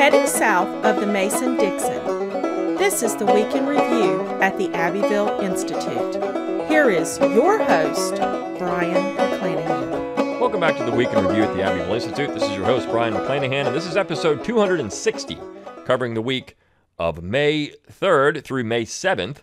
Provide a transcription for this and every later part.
Heading south of the Mason-Dixon, this is the Week in Review at the Abbeville Institute. Here is your host, Brian McClanahan. Welcome back to the Week in Review at the Abbeville Institute. This is your host, Brian McClanahan, and this is episode 260, covering the week of May 3rd through May 7th,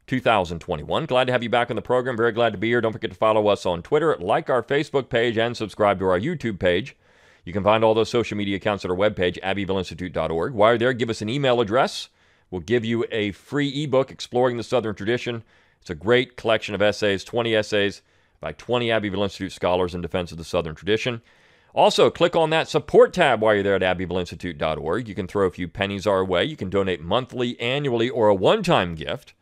2021. Glad to have you back on the program. Very glad to be here. Don't forget to follow us on Twitter, like our Facebook page, and subscribe to our YouTube page. You can find all those social media accounts at our webpage, abbevilleinstitute.org. While you're there, give us an email address. We'll give you a free ebook, Exploring the Southern Tradition. It's a great collection of essays, 20 essays by 20 Abbeville Institute scholars in defense of the Southern tradition. Also, click on that support tab while you're there at abbevilleinstitute.org. You can throw a few pennies our way. You can donate monthly, annually, or a one-time gift.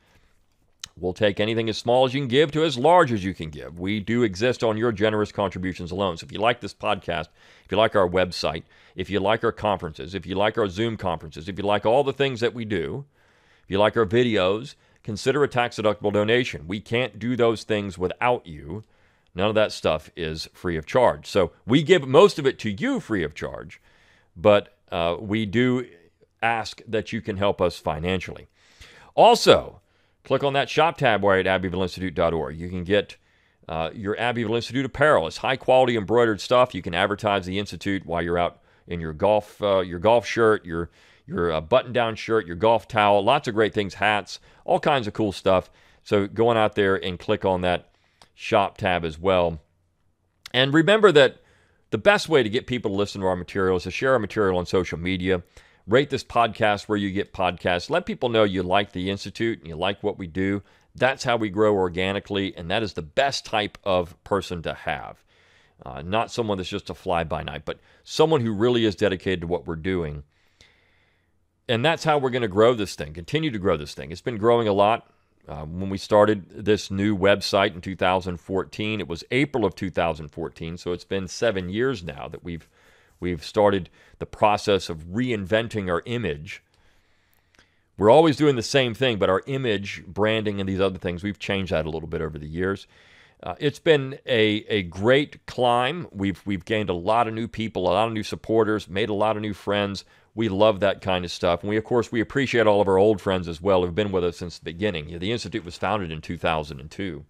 We'll take anything as small as you can give to as large as you can give. We do exist on your generous contributions alone. So if you like this podcast, if you like our website, if you like our conferences, if you like our Zoom conferences, if you like all the things that we do, if you like our videos, consider a tax-deductible donation. We can't do those things without you. None of that stuff is free of charge. So we give most of it to you free of charge, but we do ask that you can help us financially. Also, click on that shop tab while you're at abbevilleinstitute.org. You can get your Abbeville Institute apparel. It's high-quality embroidered stuff. You can advertise the Institute while you're out in your golf shirt, your button-down shirt, your golf towel. Lots of great things, hats, all kinds of cool stuff. So go on out there and click on that shop tab as well. And remember that the best way to get people to listen to our material is to share our material on social media. Rate this podcast where you get podcasts. Let people know you like the Institute and you like what we do. That's how we grow organically, and that is the best type of person to have. Not someone that's just a fly-by-night, but someone who really is dedicated to what we're doing. And that's how we're going to grow this thing, continue to grow this thing. It's been growing a lot. When we started this new website in 2014, it was April of 2014, so it's been 7 years now that we've started the process of reinventing our image. We're always doing the same thing, but our image, branding, and these other things, we've changed that a little bit over the years. It's been a great climb. We've gained a lot of new people, a lot of new supporters, made a lot of new friends. We love that kind of stuff. And we appreciate all of our old friends as well who've been with us since the beginning. The Institute was founded in 2002,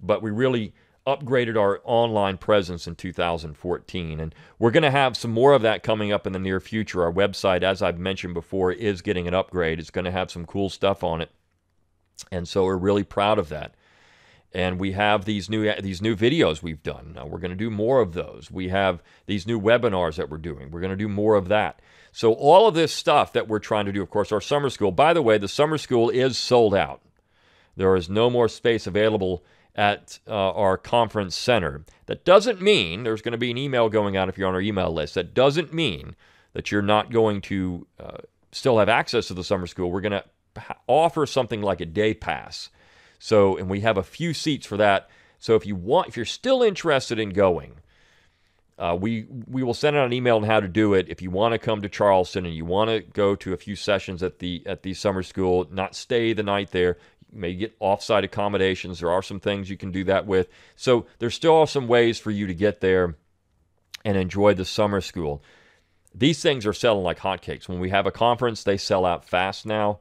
but we really upgraded our online presence in 2014, and we're going to have some more of that coming up in the near future. Our website, as I've mentioned before, is getting an upgrade. It's going to have some cool stuff on it, and so we're really proud of that. And we have these new videos we've done. Now we're going to do more of those. We have these new webinars that we're doing. We're going to do more of that. So all of this stuff that we're trying to do, of course, our summer school. By the way, the summer school is sold out. There is no more space available at our conference center. That doesn't mean there's going to be an email going out if you're on our email list. That doesn't mean that you're not going to still have access to the summer school. We're going to offer something like a day pass. So, and we have a few seats for that. So if you're still interested in going, we will send out an email on how to do it. If you want to come to Charleston and you want to go to a few sessions at the summer school, not stay the night there, you may get off-site accommodations. There are some things you can do that with. So there still are some ways for you to get there and enjoy the summer school. These things are selling like hotcakes. When we have a conference, they sell out fast now.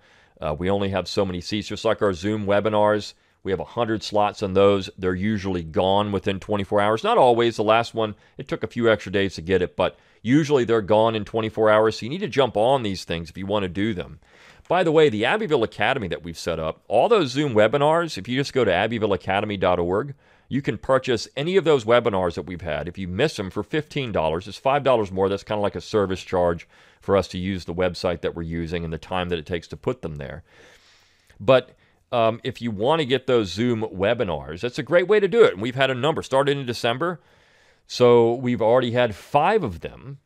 We only have so many seats. Just like our Zoom webinars, we have 100 slots on those. They're usually gone within 24 hours. Not always. The last one, it took a few extra days to get it, but usually they're gone in 24 hours. So you need to jump on these things if you want to do them. By the way, the Abbeville Academy that we've set up, all those Zoom webinars, if you just go to abbevilleacademy.org, you can purchase any of those webinars that we've had. If you miss them for $15, it's $5 more. That's kind of like a service charge for us to use the website that we're using and the time that it takes to put them there. But if you want to get those Zoom webinars, that's a great way to do it. And we've had a number. Started in December, so we've already had 5 of them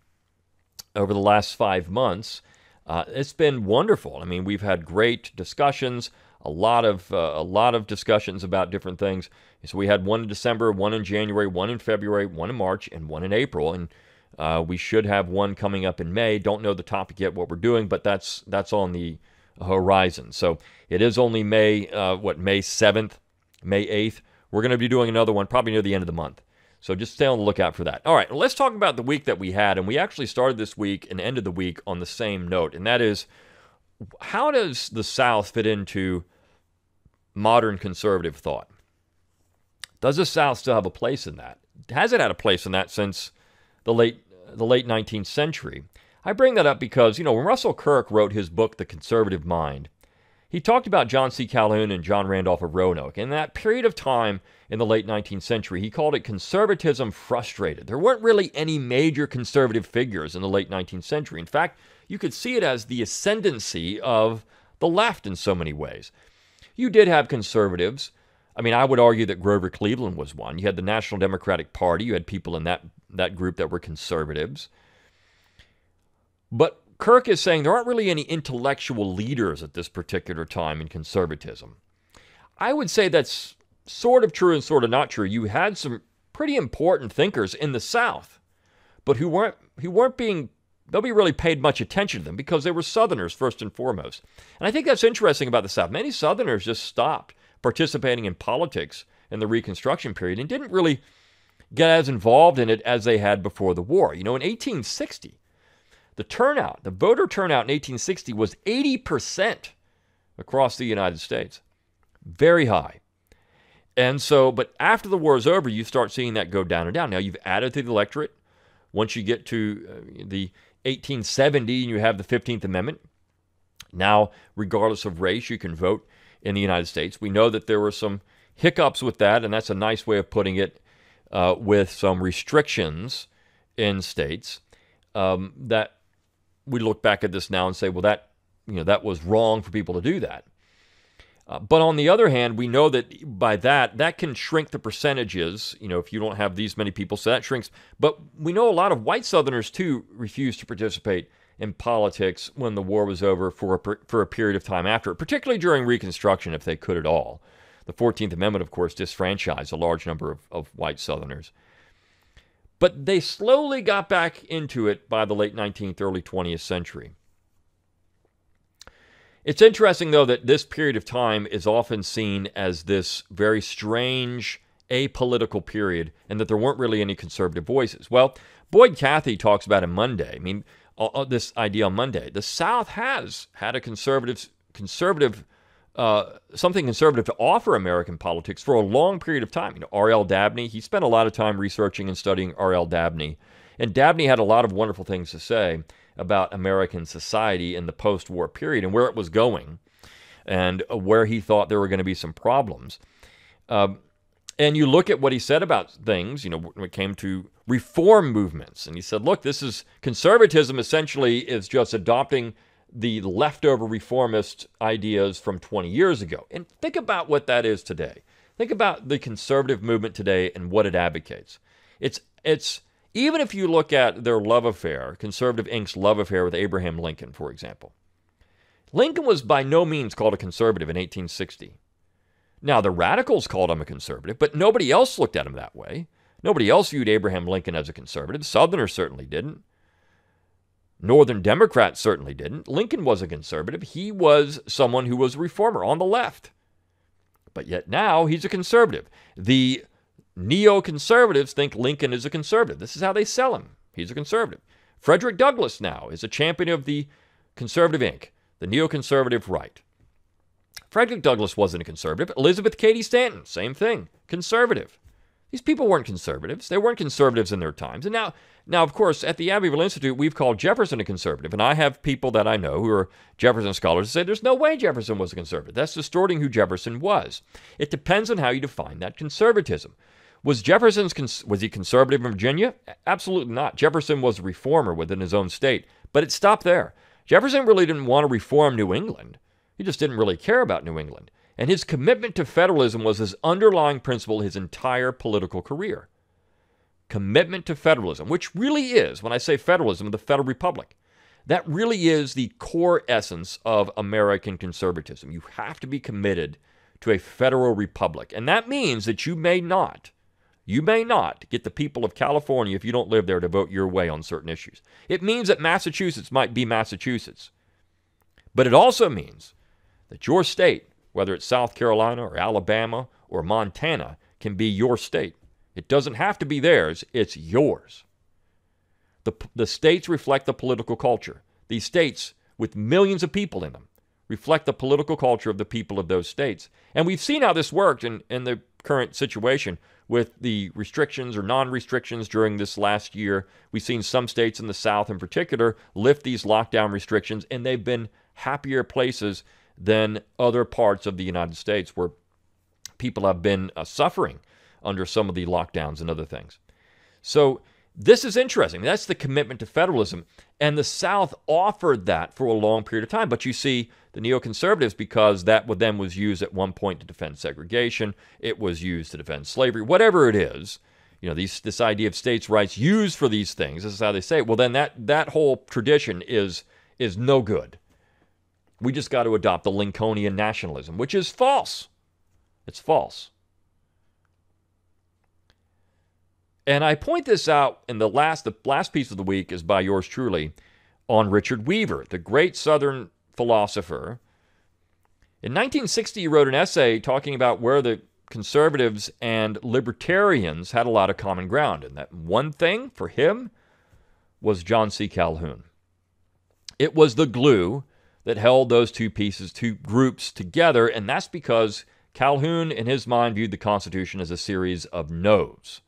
over the last 5 months. It's been wonderful. I mean, we've had great discussions, a lot of discussions about different things. So we had one in December, one in January, one in February, one in March, and one in April. And we should have one coming up in May. Don't know the topic yet, what we're doing, but that's on the horizon. So it is only May 7th, May 8th. We're going to be doing another one probably near the end of the month. So just stay on the lookout for that. All right, let's talk about the week that we had. And we actually started this week and ended the week on the same note. And that is, how does the South fit into modern conservative thought? Does the South still have a place in that? Has it had a place in that since the late 19th century? I bring that up because, when Russell Kirk wrote his book, The Conservative Mind, he talked about John C. Calhoun and John Randolph of Roanoke. In that period of time in the late 19th century, he called it conservatism frustrated. There weren't really any major conservative figures in the late 19th century. In fact, you could see it as the ascendancy of the left in so many ways. You did have conservatives. I mean, I would argue that Grover Cleveland was one. You had the National Democratic Party. You had people in that group that were conservatives. But Kirk is saying there aren't really any intellectual leaders at this particular time in conservatism. I would say that's sort of true and sort of not true. You had some pretty important thinkers in the South, but who weren't being, nobody really paid much attention to them because they were Southerners first and foremost. And I think that's interesting about the South. Many Southerners just stopped participating in politics in the Reconstruction period and didn't really get as involved in it as they had before the war. In 1860, the voter turnout in 1860 was 80% across the United States. Very high. And so, but after the war is over, you start seeing that go down and down. Now, you've added to the electorate. Once you get to the 1870 and you have the 15th Amendment, now, regardless of race, you can vote in the United States. We know that there were some hiccups with that, and that's a nice way of putting it, with some restrictions in states that we look back at this now and say, well, that was wrong for people to do that. But on the other hand, we know that by that can shrink the percentages, if you don't have these many people, so that shrinks. But we know a lot of white Southerners, too, refused to participate in politics when the war was over for a period of time after, particularly during Reconstruction, if they could at all. The 14th Amendment, of course, disfranchised a large number of white Southerners. But they slowly got back into it by the late 19th, early 20th century. It's interesting, though, that this period of time is often seen as this very strange, apolitical period, and that there weren't really any conservative voices. Well, Boyd Cathy talks about it Monday. I mean, this idea on Monday. The South has had a something conservative to offer American politics for a long period of time. R.L. Dabney, he spent a lot of time researching and studying R.L. Dabney. And Dabney had a lot of wonderful things to say about American society in the post-war period and where it was going and where he thought there were going to be some problems. And you look at what he said about things, when it came to reform movements. And he said, look, conservatism essentially is just adopting the leftover reformist ideas from 20 years ago. And think about what that is today. Think about the conservative movement today and what it advocates. It's even if you look at their love affair, Conservative Inc.'s love affair with Abraham Lincoln, for example. Lincoln was by no means called a conservative in 1860. Now, the radicals called him a conservative, but nobody else looked at him that way. Nobody else viewed Abraham Lincoln as a conservative. Southerners certainly didn't. Northern Democrats certainly didn't. Lincoln was a conservative. He was someone who was a reformer on the left. But yet now he's a conservative. The neoconservatives think Lincoln is a conservative. This is how they sell him. He's a conservative. Frederick Douglass now is a champion of the Conservative Inc., the neoconservative right. Frederick Douglass wasn't a conservative. Elizabeth Cady Stanton, same thing, conservative. These people weren't conservatives. They weren't conservatives in their times. And now, of course, at the Abbeville Institute, we've called Jefferson a conservative. And I have people that I know who are Jefferson scholars who say there's no way Jefferson was a conservative. That's distorting who Jefferson was. It depends on how you define that conservatism. Was he conservative in Virginia? Absolutely not. Jefferson was a reformer within his own state. But it stopped there. Jefferson really didn't want to reform New England. He just didn't really care about New England. And his commitment to federalism was his underlying principle his entire political career. Commitment to federalism, which really is, when I say federalism, the Federal Republic. That really is the core essence of American conservatism. You have to be committed to a federal republic. And that means that you may not get the people of California, if you don't live there, to vote your way on certain issues. It means that Massachusetts might be Massachusetts. But it also means that your state, whether it's South Carolina or Alabama or Montana, can be your state. It doesn't have to be theirs. It's yours. The states reflect the political culture. These states, with millions of people in them, reflect the political culture of the people of those states. And we've seen how this worked in the current situation with the restrictions or non-restrictions during this last year. We've seen some states in the South in particular lift these lockdown restrictions, and they've been happier places than other parts of the United States where people have been suffering under some of the lockdowns and other things. So this is interesting. That's the commitment to federalism. And the South offered that for a long period of time. But you see, the neoconservatives, because that then was used at one point to defend segregation, it was used to defend slavery, whatever it is, this idea of states' rights used for these things, this is how they say it. Well, then that whole tradition is no good. We just got to adopt the Lincolnian nationalism, which is false. It's false. And I point this out in the last piece of the week is by yours truly on Richard Weaver, the great Southern philosopher. In 1960, he wrote an essay talking about where the conservatives and libertarians had a lot of common ground. And that one thing for him was John C. Calhoun. It was the glue that held those two groups together, and that's because Calhoun, in his mind, viewed the Constitution as a series of no's.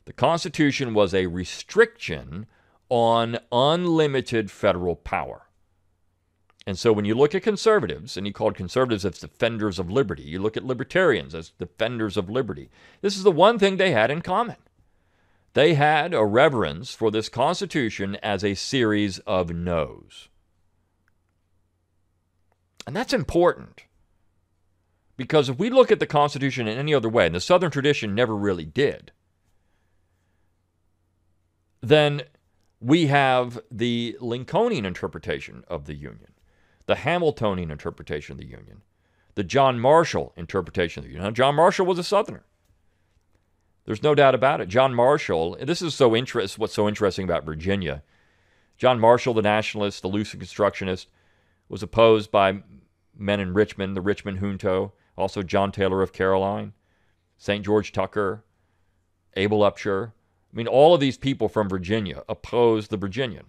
The Constitution was a restriction on unlimited federal power. And so when you look at conservatives, and he called conservatives as defenders of liberty, you look at libertarians as defenders of liberty, this is the one thing they had in common. They had a reverence for this Constitution as a series of no's. And that's important. Because if we look at the Constitution in any other way, and the Southern tradition never really did, then we have the Lincolnian interpretation of the Union, the Hamiltonian interpretation of the Union, the John Marshall interpretation of the Union. Now, John Marshall was a Southerner. There's no doubt about it. John Marshall, this is what's so interesting about Virginia. John Marshall, the nationalist, the loose constructionist, was opposed by men in Richmond, the Richmond junto, also John Taylor of Caroline, St. George Tucker, Abel Upshur. I mean, all of these people from Virginia opposed the Virginian,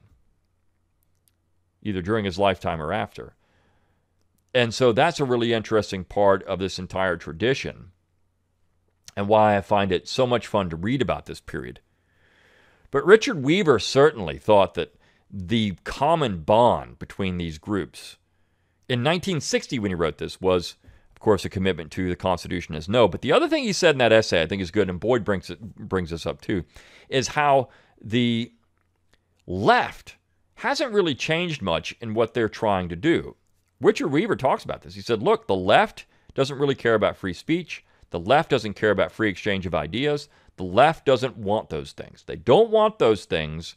either during his lifetime or after. And so that's a really interesting part of this entire tradition and why I find it so much fun to read about this period. But Richard Weaver certainly thought that the common bond between these groups in 1960 when he wrote this was, of course, a commitment to the Constitution as no. But the other thing he said in that essay I think is good, and Boyd brings this up too, is how the left hasn't really changed much in what they're trying to do. Richard Weaver talks about this. He said, look, the left doesn't really care about free speech. The left doesn't care about free exchange of ideas. The left doesn't want those things. They don't want those things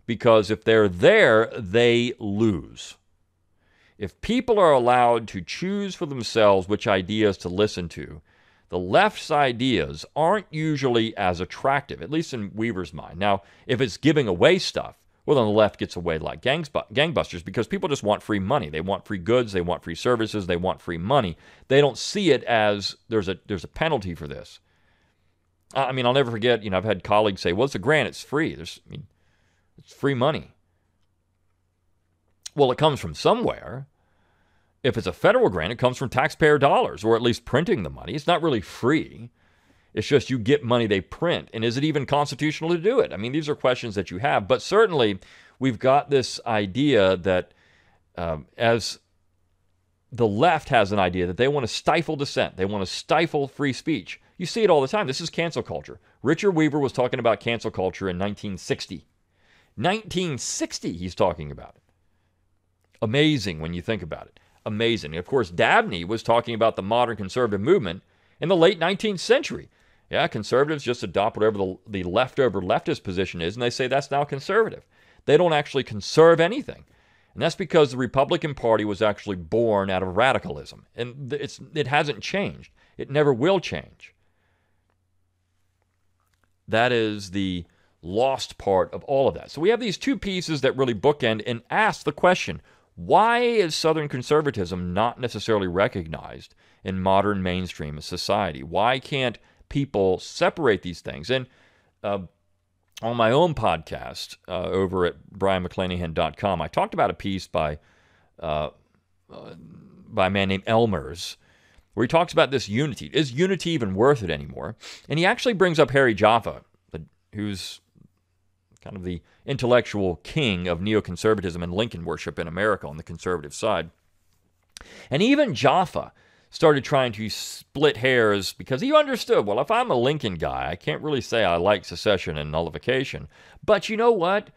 because if they're there, they lose. If people are allowed to choose for themselves which ideas to listen to, the left's ideas aren't usually as attractive, at least in Weaver's mind. Now, if it's giving away stuff, well, then the left gets away like gangbusters because people just want free money. They want free goods. They want free services. They want free money. They don't see it as there's a penalty for this. I mean, I'll never forget, I've had colleagues say, well, it's a grant. It's free. It's free money. Well, it comes from somewhere. If it's a federal grant, it comes from taxpayer dollars, or at least printing the money. It's not really free. It's just you get money they print. And is it even constitutional to do it? I mean, these are questions that you have. But certainly, we've got this idea that as the left has an idea that they want to stifle dissent. They want to stifle free speech. You see it all the time. This is cancel culture. Richard Weaver was talking about cancel culture in 1960. 1960, he's talking about it. Amazing when you think about it. Amazing. Of course, Dabney was talking about the modern conservative movement in the late 19th century. Yeah, conservatives just adopt whatever the leftover leftist position is, and they say that's now conservative. They don't actually conserve anything. And that's because the Republican Party was actually born out of radicalism. And it hasn't changed. It never will change. That is the lost part of all of that. So we have these two pieces that really bookend and ask the question, why is Southern conservatism not necessarily recognized in modern mainstream society? Why can't people separate these things. And on my own podcast over at brianmcclanahan.com, I talked about a piece by a man named Elmers, where he talks about this unity. Is unity even worth it anymore? And he actually brings up Harry Jaffa, who's kind of the intellectual king of neoconservatism and Lincoln worship in America on the conservative side. And even Jaffa started trying to split hairs because he understood, well, if I'm a Lincoln guy, I can't really say I like secession and nullification. But you know what?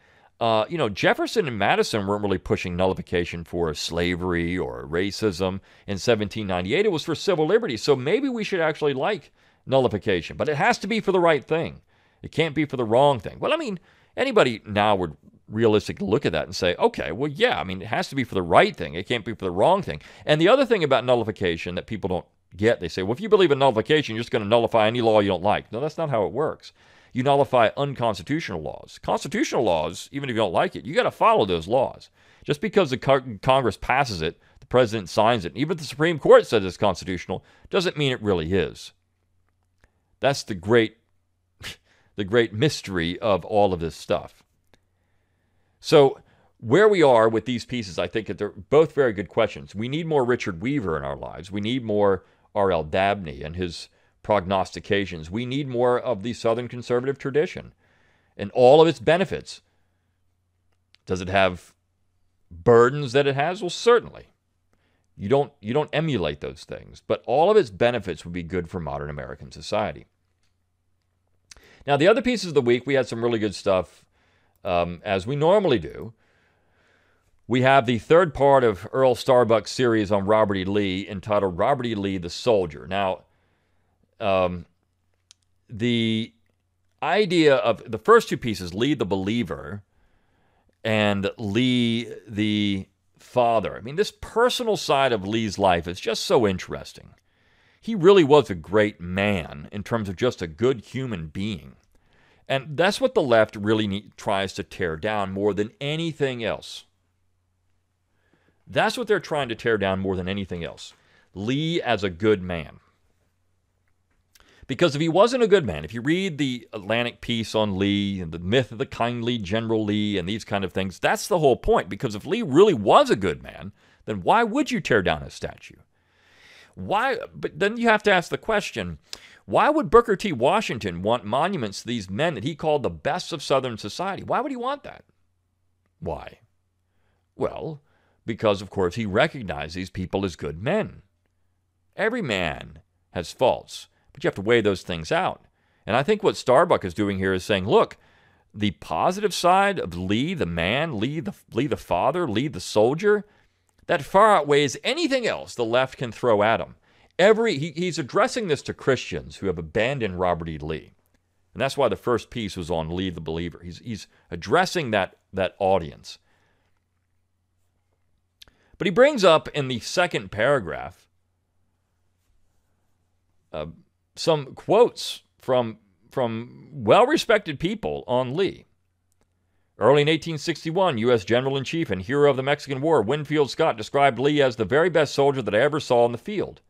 Jefferson and Madison weren't really pushing nullification for slavery or racism in 1798. It was for civil liberty. So maybe we should actually like nullification. But it has to be for the right thing. It can't be for the wrong thing. Well, I mean, anybody now would realistically look at that and say, okay, well, yeah, I mean, it has to be for the right thing. It can't be for the wrong thing. And the other thing about nullification that people don't get, they say, well, if you believe in nullification, you're just going to nullify any law you don't like. No, that's not how it works. You nullify unconstitutional laws. Constitutional laws, even if you don't like it, you got to follow those laws. Just because the Congress passes it, the president signs it, and even if the Supreme Court says it's constitutional, doesn't mean it really is. That's the great mystery of all of this stuff. So where we are with these pieces, I think that they're both very good questions. We need more Richard Weaver in our lives. We need more R.L. Dabney and his prognostications. We need more of the Southern conservative tradition and all of its benefits. Does it have burdens that it has? Well, certainly. You don't emulate those things, but all of its benefits would be good for modern American society. Now, the other pieces of the week, we had some really good stuff, as we normally do. We have the third part of Earl Starbuck's series on Robert E. Lee, entitled Robert E. Lee, the Soldier. Now, the idea of the first two pieces, Lee the Believer and Lee the Father. I mean, this personal side of Lee's life is just so interesting. He really was a great man in terms of just a good human being. And that's what the left really tries to tear down more than anything else. That's what they're trying to tear down more than anything else. Lee as a good man. Because if he wasn't a good man, if you read the Atlantic piece on Lee and the myth of the kindly General Lee and these kind of things, that's the whole point. Because if Lee really was a good man, then why would you tear down his statue? Why? But then you have to ask the question, why would Booker T. Washington want monuments to these men that he called the best of Southern society? Why would he want that? Why? Well, because, of course, he recognized these people as good men. Every man has faults, but you have to weigh those things out. And I think what Starbuck is doing here is saying, look, the positive side of Lee, the man, Lee the father, Lee the soldier, that far outweighs anything else the left can throw at him. He's addressing this to Christians who have abandoned Robert E. Lee. And that's why the first piece was on Lee the Believer. He's addressing that audience. But he brings up in the second paragraph some quotes from well-respected people on Lee. Early in 1861, U.S. General-in-Chief and hero of the Mexican War, Winfield Scott, described Lee as the very best soldier that I ever saw in the field.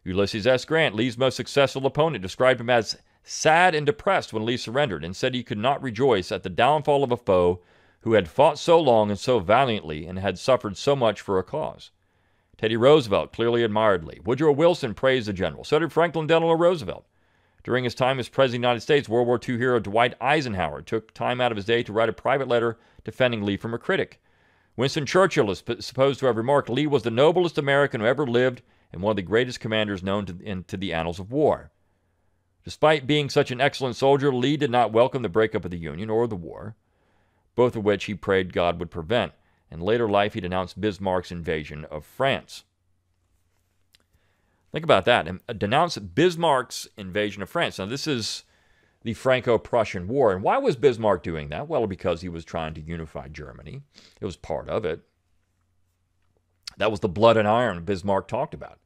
Ulysses S. Grant, Lee's most successful opponent, described him as sad and depressed when Lee surrendered and said he could not rejoice at the downfall of a foe who had fought so long and so valiantly and had suffered so much for a cause. Teddy Roosevelt clearly admired Lee. Woodrow Wilson praised the general. So did Franklin Delano Roosevelt. During his time as President of the United States, World War II hero Dwight Eisenhower took time out of his day to write a private letter defending Lee from a critic. Winston Churchill is supposed to have remarked, Lee was the noblest American who ever lived and one of the greatest commanders known to the annals of war. Despite being such an excellent soldier, Lee did not welcome the breakup of the Union or the war, both of which he prayed God would prevent. In later life, he denounced Bismarck's invasion of France. Think about that. Denounced Bismarck's invasion of France. Now, this is the Franco-Prussian War. And why was Bismarck doing that? Well, because he was trying to unify Germany. It was part of it. That was the blood and iron Bismarck talked about.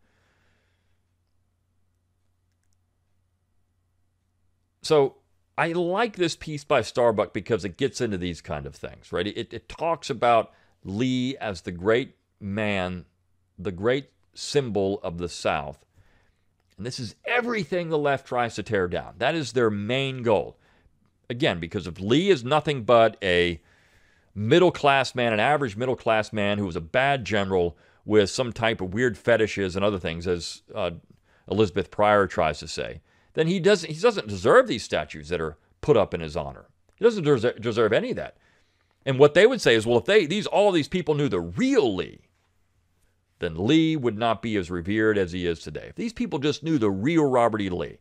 So I like this piece by Starbuck because it gets into these kind of things, right? It talks about Lee as the great man, the great symbol of the South, And this is everything the left tries to tear down. That is their main goal. Again, because if Lee is nothing but a middle-class man, an average middle-class man who was a bad general with some type of weird fetishes and other things, as Elizabeth Pryor tries to say, then he doesn't deserve these statues that are put up in his honor. He doesn't deserve any of that. And what they would say is, well, if all these people knew the real Lee, then Lee would not be as revered as he is today. If these people just knew the real Robert E. Lee.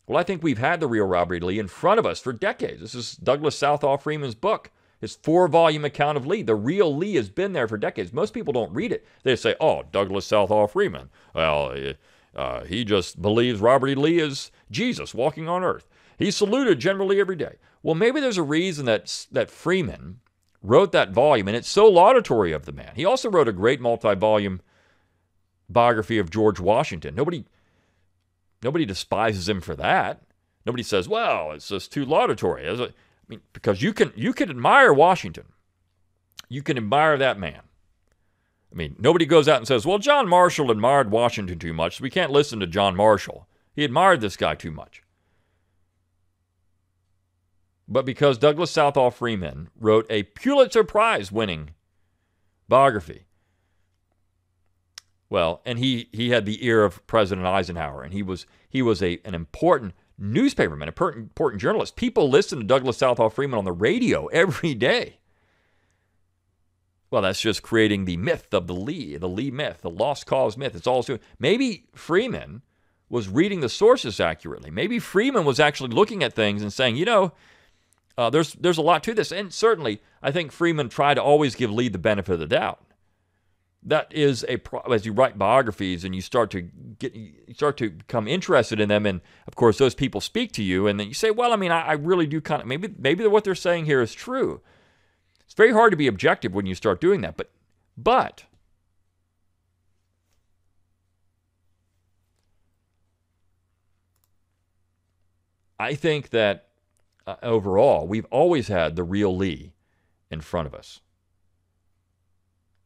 Well, I think we've had the real Robert E. Lee in front of us for decades. This is Douglas Southall Freeman's book, his 4-volume account of Lee. The real Lee has been there for decades. Most people don't read it. They say, oh, Douglas Southall Freeman. Well, he just believes Robert E. Lee is Jesus walking on earth. He saluted General Lee every day. Well, maybe there's a reason that Freeman wrote that volume, and it's so laudatory of the man. He also wrote a great multi-volume biography of George Washington. Nobody despises him for that. Nobody says, well, it's just too laudatory. I mean, because you can admire Washington. You can admire that man. I mean, nobody goes out and says, well, John Marshall admired Washington too much, so we can't listen to John Marshall. He admired this guy too much. But because Douglas Southall Freeman wrote a Pulitzer Prize-winning biography, well, and he had the ear of President Eisenhower, and he was an important newspaperman, important journalist. People listen to Douglas Southall Freeman on the radio every day. Well, that's just creating the myth of the Lee myth, the lost cause myth. It's all maybe Freeman was reading the sources accurately. Maybe Freeman was actually looking at things and saying, there's a lot to this. And certainly, I think Freeman tried to always give Lee the benefit of the doubt. That is as you write biographies and you start to become interested in them, and of course those people speak to you, and then you say, well, I mean, I really do kind of maybe what they're saying here is true. It's very hard to be objective when you start doing that, but I think that overall we've always had the real Lee in front of us.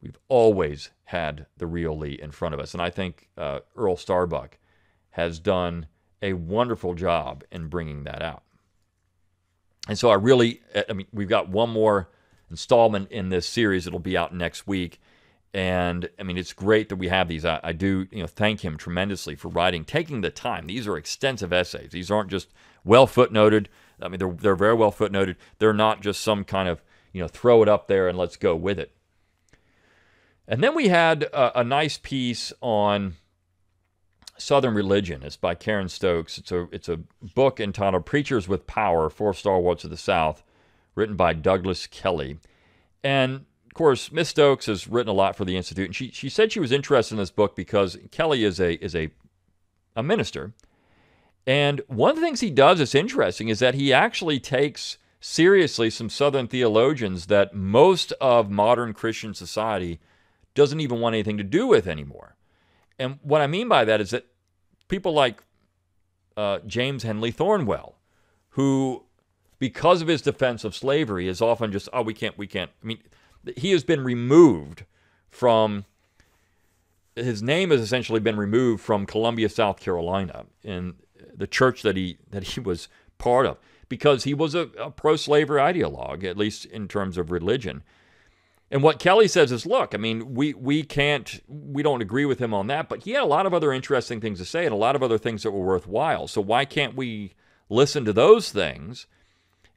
We've always had the real Lee in front of us. And I think Earl Starbuck has done a wonderful job in bringing that out. And so we've got one more installment in this series. It'll be out next week. And I mean, it's great that we have these. I do thank him tremendously for taking the time. These are extensive essays. These aren't just well footnoted. I mean, they're very well footnoted. They're not just some kind of, throw it up there and let's go with it. And then we had a nice piece on Southern religion. It's by Karen Stokes. It's a book entitled Preachers with Power, 4 Stalwarts of the South, written by Douglas Kelly. And, of course, Miss Stokes has written a lot for the Institute, and she said she was interested in this book because Kelly is a minister. And one of the things he does that's interesting is that he actually takes seriously some Southern theologians that most of modern Christian society doesn't even want anything to do with anymore. And what I mean by that is that people like James Henley Thornwell, who, because of his defense of slavery, is often just, we can't. I mean, he has been removed from, his name has essentially been removed from Columbia, South Carolina, in the church that he was part of, because he was a pro-slavery ideologue, at least in terms of religion. And what Kelly says is, look, I mean, we don't agree with him on that, but he had a lot of other interesting things to say and a lot of other things that were worthwhile. So why can't we listen to those things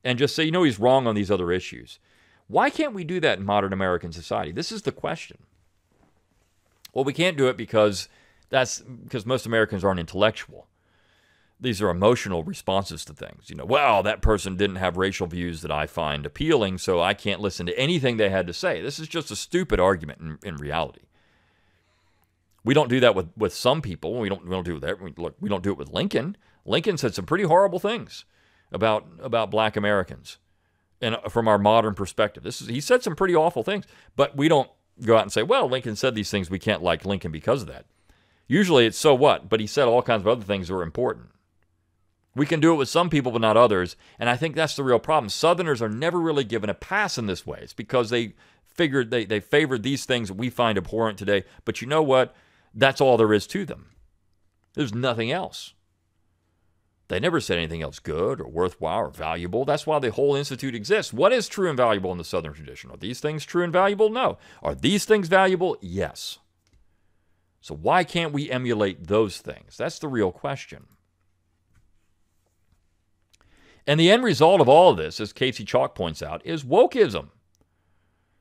and just say, he's wrong on these other issues? Why can't we do that in modern American society? This is the question. Well, we can't do it because most Americans aren't intellectual. These are emotional responses to things. Well, that person didn't have racial views that I find appealing, so I can't listen to anything they had to say. This is just a stupid argument in reality. We don't do that with some people. We don't do that. We don't do it with Lincoln. Lincoln said some pretty horrible things about black Americans, and from our modern perspective. He said some pretty awful things, but we don't go out and say, well, Lincoln said these things, we can't like Lincoln because of that. Usually it's so what, but he said all kinds of other things that were important. We can do it with some people, but not others. And I think that's the real problem. Southerners are never really given a pass in this way. It's because they figured they favored these things that we find abhorrent today. But you know what? That's all there is to them. There's nothing else. They never said anything else good or worthwhile or valuable. That's why the whole institute exists. What is true and valuable in the Southern tradition? Are these things true and valuable? No. Are these things valuable? Yes. So why can't we emulate those things? That's the real question. And the end result of all of this, as Casey Chalk points out, is wokeism.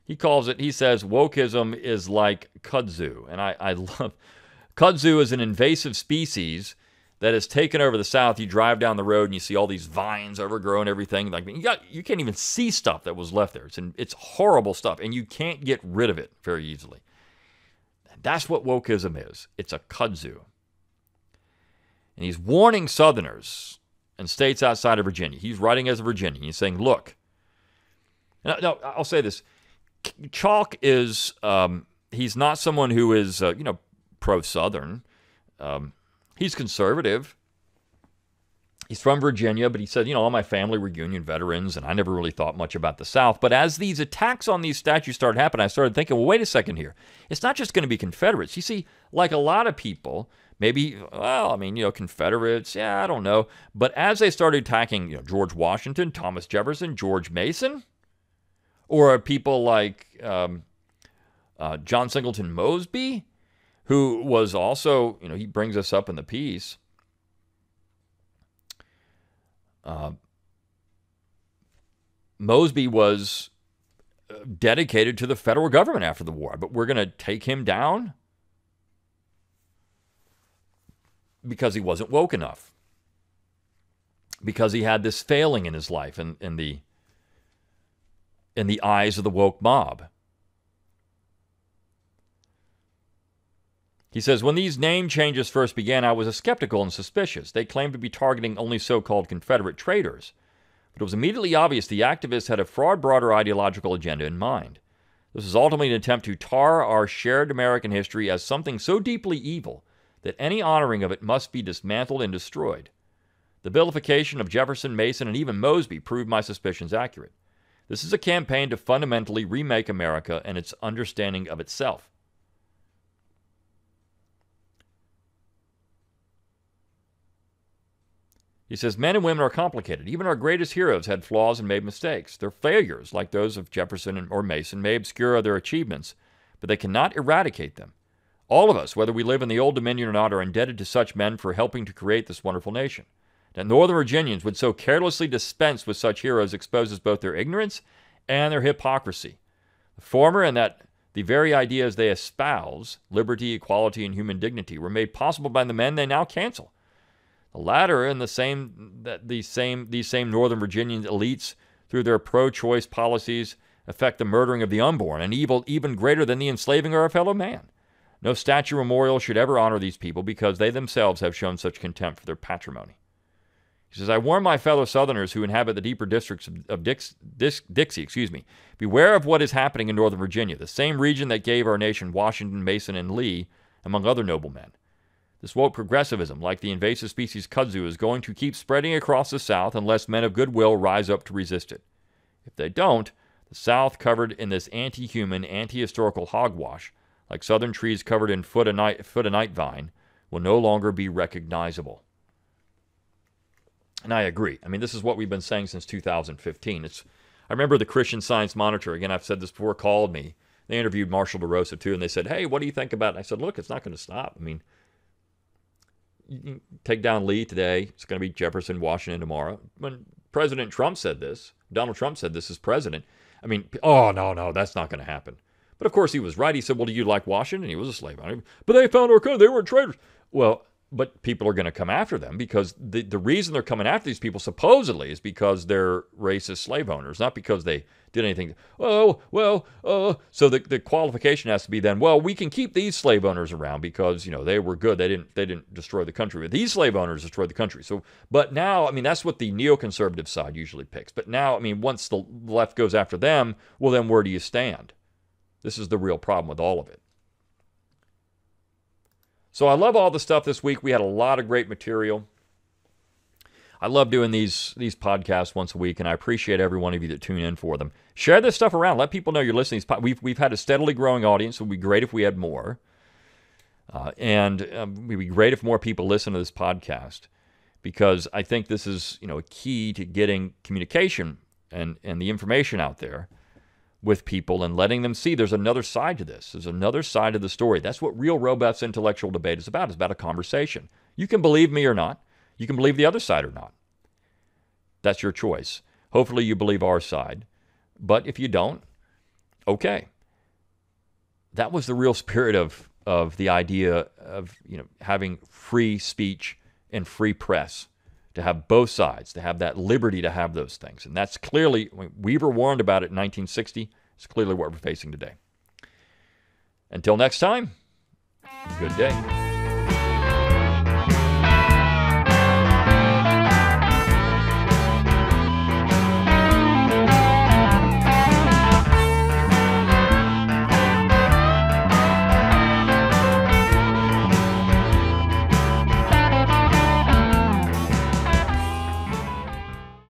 He says wokeism is like kudzu. And I love, kudzu is an invasive species that has taken over the South. You drive down the road and you see all these vines overgrowing everything. Like you can't even see stuff that was left there. It's horrible stuff, and you can't get rid of it very easily. And that's what wokeism is. It's a kudzu. And he's warning Southerners and states outside of Virginia. He's writing as a Virginian. He's saying, look, no, I'll say this. Chalk is, he's not someone who is, pro-Southern. He's conservative. He's from Virginia, but he said, all my family were Union veterans, and I never really thought much about the South. But as these attacks on these statues started happening, I started thinking, well, wait a second here. It's not just going to be Confederates. You see, like a lot of people, maybe, Confederates, I don't know. But as they started attacking, George Washington, Thomas Jefferson, George Mason, or people like John Singleton Mosby, who was also, he brings us up in the piece. Mosby was dedicated to the federal government after the war, but we're going to take him down because he wasn't woke enough, because he had this failing in his life in the eyes of the woke mob. He says, when these name changes first began, I was skeptical and suspicious. They claimed to be targeting only so-called Confederate traitors. But it was immediately obvious the activists had a far broader ideological agenda in mind. This was ultimately an attempt to tar our shared American history as something so deeply evil that any honoring of it must be dismantled and destroyed. The vilification of Jefferson, Mason, and even Mosby proved my suspicions accurate. This is a campaign to fundamentally remake America and its understanding of itself. He says, men and women are complicated. Even our greatest heroes had flaws and made mistakes. Their failures, like those of Jefferson or Mason, may obscure their achievements, but they cannot eradicate them. All of us, whether we live in the Old Dominion or not, are indebted to such men for helping to create this wonderful nation. That Northern Virginians would so carelessly dispense with such heroes exposes both their ignorance and their hypocrisy. The former, and that the very ideas they espouse, liberty, equality, and human dignity, were made possible by the men they now cancel. The latter, and these same Northern Virginian elites, through their pro-choice policies, affect the murdering of the unborn, an evil even greater than the enslaving of our fellow man. No statue or memorial should ever honor these people because they themselves have shown such contempt for their patrimony. He says, I warn my fellow Southerners who inhabit the deeper districts of Dixie, beware of what is happening in Northern Virginia, the same region that gave our nation Washington, Mason, and Lee, among other noblemen. This woke progressivism, like the invasive species kudzu, is going to keep spreading across the South unless men of goodwill rise up to resist it. If they don't, the South, covered in this anti-human, anti-historical hogwash, like Southern trees covered in foot-a-night vine, will no longer be recognizable. And I agree. I mean, this is what we've been saying since 2015. I remember the Christian Science Monitor, again, I've said this before, called me. They interviewed Marshall DeRosa, too, and they said, hey, what do you think about it? I said, look, it's not going to stop. I mean, you take down Lee today, it's going to be Jefferson, Washington tomorrow. When President Trump said this, Donald Trump said this as president, I mean, oh, no, that's not going to happen. But of course he was right. He said, well, do you like Washington? He was a slave owner. But they found our country. They weren't traitors. Well, but people are going to come after them because the reason they're coming after these people supposedly is because they're racist slave owners, not because they did anything. So the qualification has to be then, well, we can keep these slave owners around because, they were good. They didn't destroy the country. But these slave owners destroyed the country. So, but now, I mean, that's what the neoconservative side usually picks. But now, I mean, once the left goes after them, well, then where do you stand? This is the real problem with all of it. So I love all the stuff this week. We had a lot of great material. I love doing these podcasts once a week, and I appreciate every one of you that tune in for them. Share this stuff around. Let people know you're listening. We've had a steadily growing audience. It would be great if we had more. It would be great if more people listen to this podcast, because I think this is, a key to getting communication and the information out there with people and letting them see there's another side to this. There's another side of the story. That's what real robust intellectual debate is about. It's about a conversation. You can believe me or not. You can believe the other side or not. That's your choice. Hopefully you believe our side. But if you don't, okay. That was the real spirit of the idea of having free speech and free press, to have both sides, to have that liberty to have those things. And that's clearly, Weaver warned about it in 1960. It's clearly what we're facing today. Until next time, good day.